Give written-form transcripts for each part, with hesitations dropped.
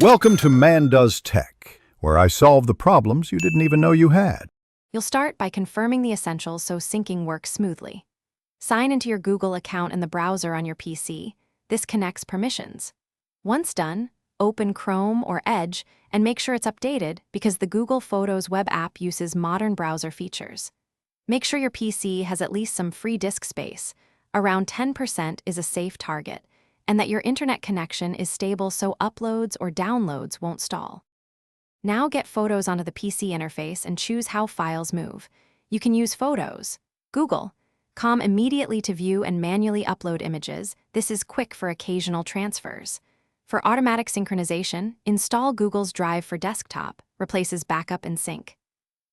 Welcome to Man Does Tech, where I solve the problems you didn't even know you had. You'll start by confirming the essentials so syncing works smoothly. Sign into your Google account in the browser on your PC. This connects permissions. Once done, open Chrome or Edge and make sure it's updated because the Google Photos web app uses modern browser features. Make sure your PC has at least some free disk space. Around 10% is a safe target, and that your internet connection is stable so uploads or downloads won't stall. Now get photos onto the PC interface and choose how files move. You can use Photos, Google.com immediately to view and manually upload images. This is quick for occasional transfers. For automatic synchronization, install Google's Drive for Desktop, replaces backup and sync.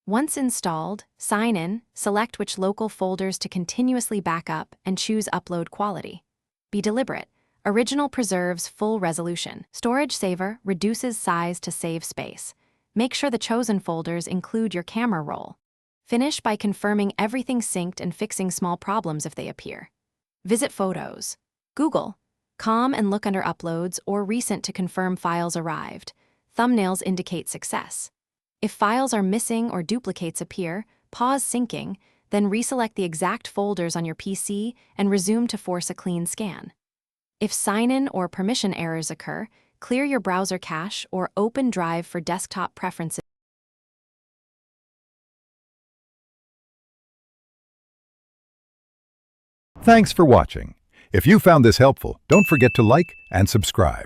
Once installed, sign in, select which local folders to continuously back up, and choose Upload Quality. Be deliberate. Original preserves full resolution. Storage Saver reduces size to save space. Make sure the chosen folders include your camera roll. Finish by confirming everything synced and fixing small problems if they appear. Visit Photos, Google.com and look under Uploads or Recent to confirm files arrived. Thumbnails indicate success. If files are missing or duplicates appear, pause syncing, then reselect the exact folders on your PC and resume to force a clean scan. If sign-in or permission errors occur, clear your browser cache or open Drive for Desktop preferences. Thanks for watching. If you found this helpful, don't forget to like and subscribe.